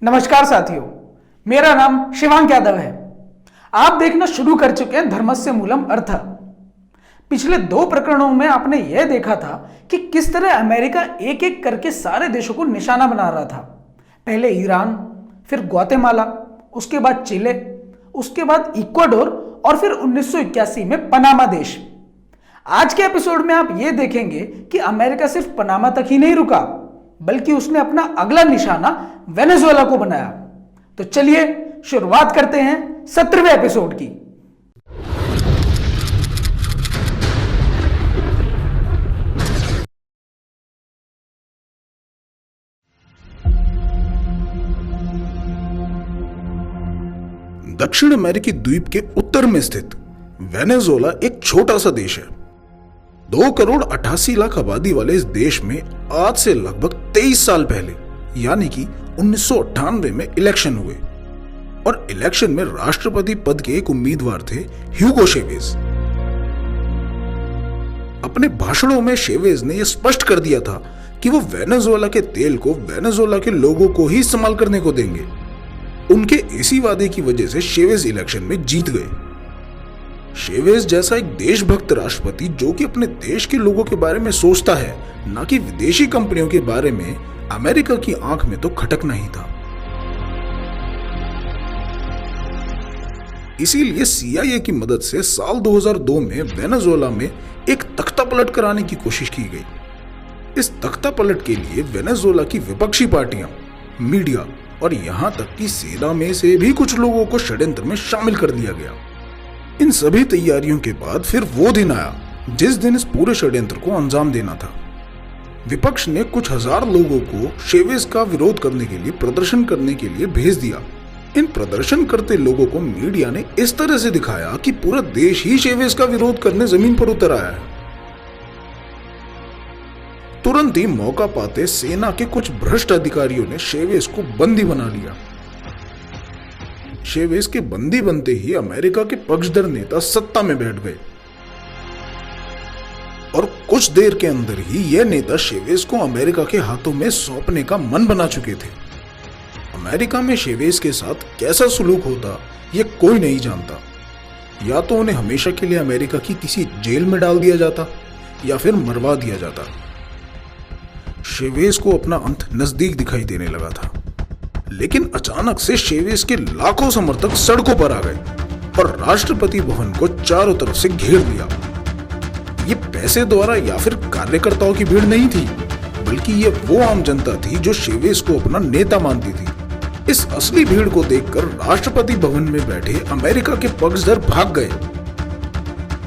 नमस्कार साथियों, मेरा नाम शिवांक यादव है। आप देखना शुरू कर चुके हैं धर्मस्य मूलम अर्थ। पिछले 2 प्रकरणों में आपने यह देखा था कि किस तरह अमेरिका एक एक करके सारे देशों को निशाना बना रहा था। पहले ईरान, फिर ग्वाटेमाला, उसके बाद चिले, उसके बाद इक्वाडोर और फिर 1981 में पनामा देश। आज के एपिसोड में आप यह देखेंगे कि अमेरिका सिर्फ पनामा तक ही नहीं रुका, बल्कि उसने अपना अगला निशाना वेनेजुएला को बनाया। तो चलिए शुरुआत करते हैं 17वें एपिसोड की। दक्षिण अमेरिकी द्वीप के उत्तर में स्थित वेनेजुएला एक छोटा सा देश है। 2 करोड़ 88 लाख आबादी वाले इस देश में आज से लगभग 23 साल पहले यानी कि 1998 में इलेक्शन हुए और इलेक्शन में राष्ट्रपति पद के एक उम्मीदवार थे ह्यूगो चेवेज। अपने भाषणों में चेवेज ने यह स्पष्ट कर दिया था कि वो वेनेजुएला के तेल को वेनेजुएला के लोगों को ही इस्तेमाल करने को देंगे। उनके इसी वादे की वजह से चेवेज इलेक्शन में जीत गए। चेवेज जैसा एक देशभक्त राष्ट्रपति जो कि अपने देश के लोगों के बारे में सोचता है, ना कि विदेशी कंपनियों के बारे में, अमेरिका की आंख में तो खटकना ही था। इसीलिए CIA की मदद से साल 2002 में वेनेजुएला में एक तख्ता पलट कराने की कोशिश की गई। इस तख्ता पलट के लिए वेनेजुएला की विपक्षी पार्टियां, मीडिया और यहां तक कि सेना में से भी कुछ लोगों को षड्यंत्र में शामिल कर लिया गया। इन सभी तैयारियों के बाद फिर वो दिन आया जिस दिन इस पूरे षड्यंत्र को अंजाम देना था। विपक्ष ने कुछ हजार लोगों को चेवेज का विरोध करने के लिए प्रदर्शन करने के लिए भेज दिया। इन प्रदर्शन करते लोगों को मीडिया ने इस तरह से दिखाया कि पूरा देश ही चेवेज का विरोध करने जमीन पर उतर आया है। तुरंत ही मौका पाते सेना के कुछ भ्रष्ट अधिकारियों ने चेवेज को बंदी बना लिया। चेवेज के बंदी बनते ही अमेरिका के पक्षधर नेता सत्ता में बैठ गए और कुछ देर के अंदर ही यह नेता चेवेज को अमेरिका के हाथों में सौंपने का मन बना चुके थे। अमेरिका में चेवेज के साथ कैसा सुलूक होता यह कोई नहीं जानता। या तो उन्हें हमेशा के लिए अमेरिका की किसी जेल में डाल दिया जाता या फिर मरवा दिया जाता। चेवेज को अपना अंत नजदीक दिखाई देने लगा था, लेकिन अचानक से चेवेज के लाखों समर्थक सड़कों पर आ गए और राष्ट्रपति भवन को चारों तरफ से घेर लिया। ये पैसे द्वारा या फिर कार्यकर्ताओं की भीड़ नहीं थी, बल्कि ये वो आम जनता थी जो चेवेज को अपना नेता मानती थी। इस असली भीड़ को देखकर राष्ट्रपति भवन में बैठे अमेरिका के पक्षधर भाग गए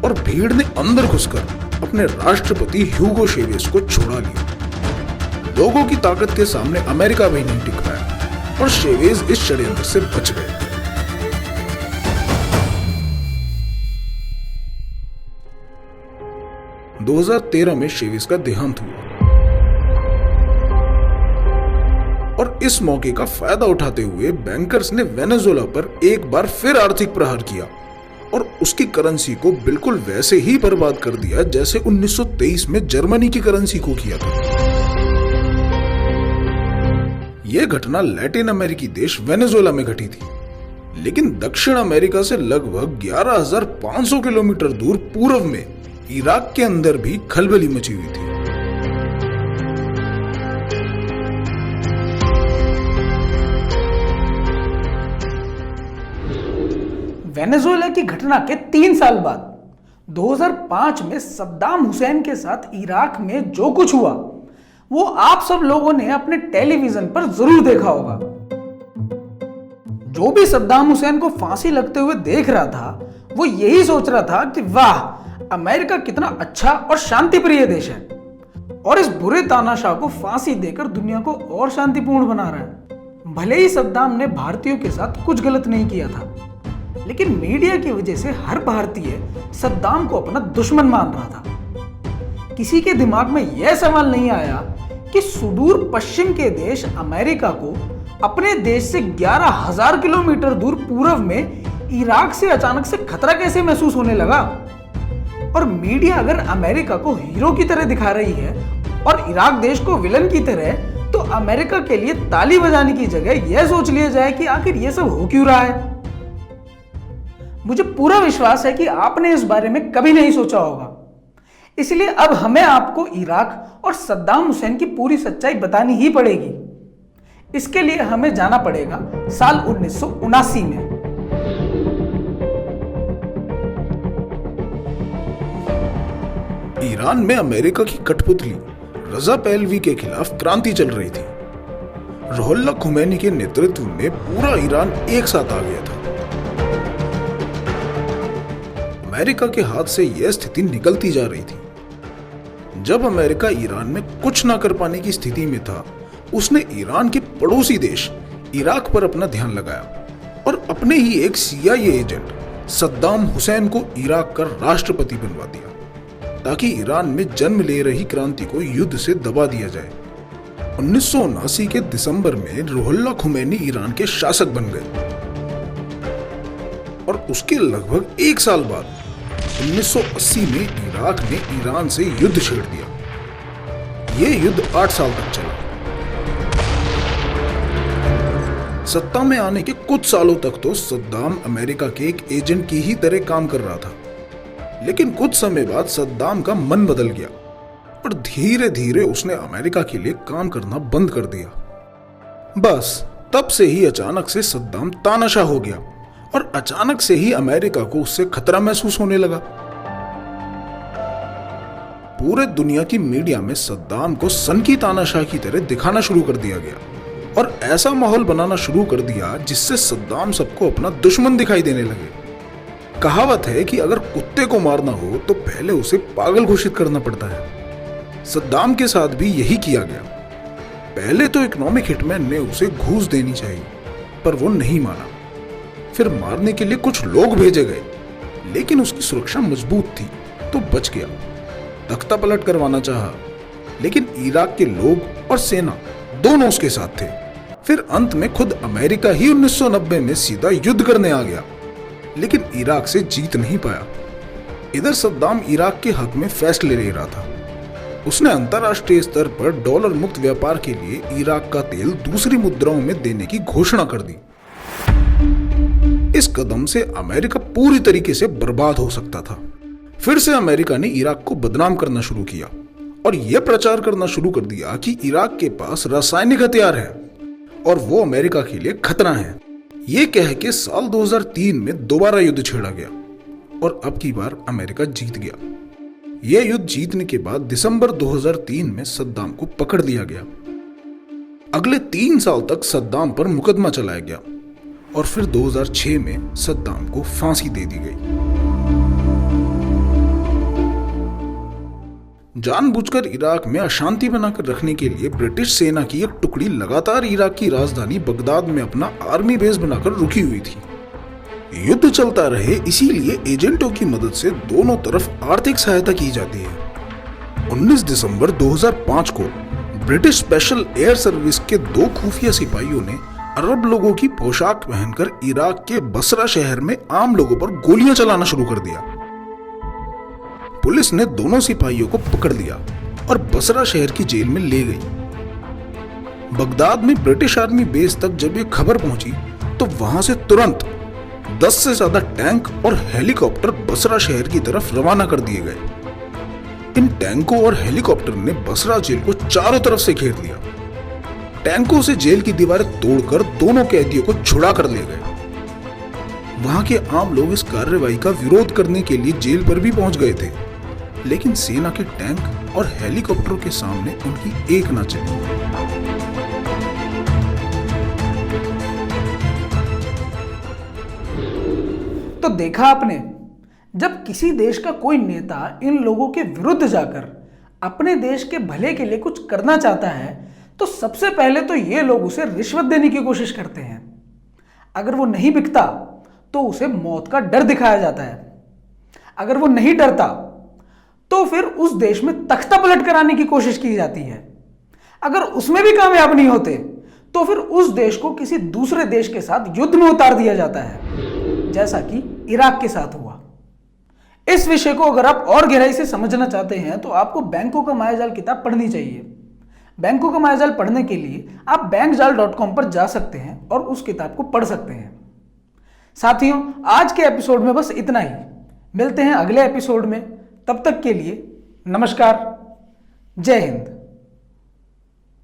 और भीड़ ने अंदर घुसकर अपने राष्ट्रपति ह्यूगो चेवेज को छुड़ा लिया। लोगों की ताकत के सामने अमेरिका भी नहीं टिक पाया और चेवेज इस षड्यंत्र से बच गए। – 2013 में चेवेज का देहांत हुआ और इस मौके का फायदा उठाते हुए बैंकर्स ने वेनेजुएला पर एक बार फिर आर्थिक प्रहार किया और उसकी करेंसी को बिल्कुल वैसे ही बर्बाद कर दिया जैसे 1923 में जर्मनी की करेंसी को किया था। यह घटना लैटिन अमेरिकी देश वेनेजुएला में घटी थी, लेकिन दक्षिण अमेरिका से लगभग 11,500 किलोमीटर दूर पूर्व में इराक के अंदर भी खलबली मची हुई थी। वेनेजुएला की घटना के 3 साल बाद 2005 में सद्दाम हुसैन के साथ इराक में जो कुछ हुआ वो आप सब लोगों ने अपने टेलीविजन पर जरूर देखा होगा। जो भी सद्दाम हुसैन को फांसी लगते हुए देख रहा था वो यही सोच रहा था कि वाह, अमेरिका कितना अच्छा और शांति प्रिय देश है और इस बुरे तानाशाह को फांसी देकर दुनिया को और शांतिपूर्ण बना रहा है। भले ही सद्दाम ने भारतीयों के साथ कुछ गलत नहीं किया था, लेकिन मीडिया की वजह से हर भारतीय सद्दाम को अपना दुश्मन मान रहा था। किसी के दिमाग में यह सवाल नहीं आया कि सुदूर पश्चिम के देश अमेरिका को अपने देश से 11,000 किलोमीटर दूर पूर्व में इराक से अचानक से खतरा कैसे महसूस होने लगा। और मीडिया अगर अमेरिका को हीरो की तरह दिखा रही है और इराक देश को विलन की तरह, तो अमेरिका के लिए ताली बजाने की जगह यह सोच लिया जाए कि आखिर यह सब हो क्यों रहा है। मुझे पूरा विश्वास है कि आपने इस बारे में कभी नहीं सोचा होगा। इसलिए अब हमें आपको इराक और सद्दाम हुसैन की पूरी सच्चाई बतानी ही पड़ेगी। इसके लिए हमें जाना पड़ेगा साल 1979 में। ईरान में अमेरिका की कठपुतली रजा पहलवी के खिलाफ क्रांति चल रही थी। रुहुल्लाह खुमैनी के नेतृत्व में पूरा ईरान एक साथ आ गया था। अमेरिका के हाथ से यह स्थिति निकलती जा रही थी। जब अमेरिका ईरान में कुछ ना कर पाने की स्थिति में था, उसने ईरान के पड़ोसी देश इराक पर अपना ध्यान लगाया और अपने ही एक CIA एजेंट सद्दाम हुसैन को इराक का राष्ट्रपति बनवा दिया ताकि ईरान में जन्म ले रही क्रांति को युद्ध से दबा दिया जाए। 1979 के दिसंबर में रुहुल्लाह खुमैनी ईरान के शासक बन गए और उसके लगभग एक साल बाद 1980 में इराक ने ईरान से युद्ध छेड़ दिया। यह युद्ध 8 साल तक चला। सत्ता में आने के कुछ सालों तक तो सद्दाम अमेरिका के एक एजेंट की ही तरह काम कर रहा था, लेकिन कुछ समय बाद सद्दाम का मन बदल गया और धीरे धीरे उसने अमेरिका के लिए काम करना बंद कर दिया। बस तब से ही अचानक से सद्दाम तानाशाह हो गया और अचानक से ही अमेरिका को उससे खतरा महसूस होने लगा। पूरे दुनिया की मीडिया में सद्दाम को सन की तानाशाह की तरह दिखाना शुरू कर दिया गया और ऐसा माहौल बनाना शुरू कर दिया जिससे सद्दाम सबको अपना दुश्मन दिखाई देने लगे। कहावत है कि अगर कुत्ते को मारना हो तो पहले उसे पागल घोषित करना पड़ता है। सद्दाम के साथ भी यही किया गया। पहले तो इकोनॉमिक हिटमैन ने उसे घूस देनी चाहिए, पर वो नहीं माना। फिर मारने के लिए कुछ लोग भेजे गए, लेकिन उसकी सुरक्षा मजबूत थी तो बच गया। तख्ता पलट करवाना चाहा, लेकिन इराक के लोग और सेना दोनों उसके साथ थे। फिर अंत में खुद अमेरिका ही 1990 में सीधा युद्ध करने आ गया, लेकिन इराक से जीत नहीं पाया। इधर सद्दाम इराक के हक में फैसले ले रहा था। उसने अंतरराष्ट्रीय स्तर पर डॉलर मुक्त व्यापार के लिए इराक का तेल दूसरी मुद्राओं में देने की घोषणा कर दी। इस कदम से अमेरिका पूरी तरीके से बर्बाद हो सकता था। फिर से अमेरिका ने इराक को बदनाम करना शुरू किया और यह प्रचार करना शुरू कर दिया कि इराक के पास रासायनिक हथियार है और वो अमेरिका के लिए खतरा है। ये कह के साल 2003 में दोबारा युद्ध छेड़ा गया और अब की बार अमेरिका जीत गया। यह युद्ध जीतने के बाद दिसंबर 2003 में सद्दाम को पकड़ लिया गया। अगले 3 साल तक सद्दाम पर मुकदमा चलाया गया और फिर 2006 में सद्दाम को फांसी दे दी गई। जानबूझकर इराक में अशांति बनाकर रखने के लिए ब्रिटिश सेना की एक टुकड़ी लगातार इराक की राजधानी बगदाद में अपना आर्मी बेस बनाकर रुकी हुई थी। युद्ध चलता रहे, इसीलिए एजेंटों की मदद से दोनों तरफ आर्थिक सहायता की जाती है। 19 दिसंबर 2005 को ब्रिटिश स्पेशल एयर सर्विस के 2 खुफिया सिपाहियों ने अरब लोगों की पोशाक पहनकर इराक के बसरा शहर में आम लोगों पर गोलियां चलाना शुरू कर दिया। पुलिस ने दोनों सिपाहियों को पकड़ लिया और बसरा शहर की जेल में ले गई। बगदाद में ब्रिटिश आर्मी बेस तक जब ये खबर पहुंची तो वहां से तुरंत 10 से ज्यादा टैंक और हेलीकॉप्टर बसरा शहर की तरफ रवाना कर दिए गए। इन टैंकों और हेलीकॉप्टर ने बसरा जेल को चारों तरफ से घेर लिया। टैंकों से जेल की दीवारें तोड़कर दोनों कैदियों को छुड़ा कर ले गए। वहां के आम लोग इस कार्रवाई का विरोध करने के लिए जेल पर भी पहुंच गए थे, लेकिन सेना के टैंक और हेलीकॉप्टरों के सामने उनकी एक ना चली। तो देखा आपने, जब किसी देश का कोई नेता इन लोगों के विरुद्ध जाकर अपने देश के भले के लिए कुछ करना चाहता है तो सबसे पहले तो ये लोग उसे रिश्वत देने की कोशिश करते हैं। अगर वो नहीं बिकता तो उसे मौत का डर दिखाया जाता है। अगर वो नहीं डरता तो फिर उस देश में तख्ता पलट कराने की कोशिश की जाती है। अगर उसमें भी कामयाब नहीं होते तो फिर उस देश को किसी दूसरे देश के साथ युद्ध में उतार दिया जाता है, जैसा कि इराक के साथ हुआ। इस विषय को अगर आप और गहराई से समझना चाहते हैं तो आपको बैंकों का मायाजाल किताब पढ़नी चाहिए। बैंकों का मायाजाल पढ़ने के लिए आप bankjaal.com पर जा सकते हैं और उस किताब को पढ़ सकते हैं। साथियों, आज के एपिसोड में बस इतना ही। मिलते हैं अगले एपिसोड में। तब तक के लिए नमस्कार। जय हिंद।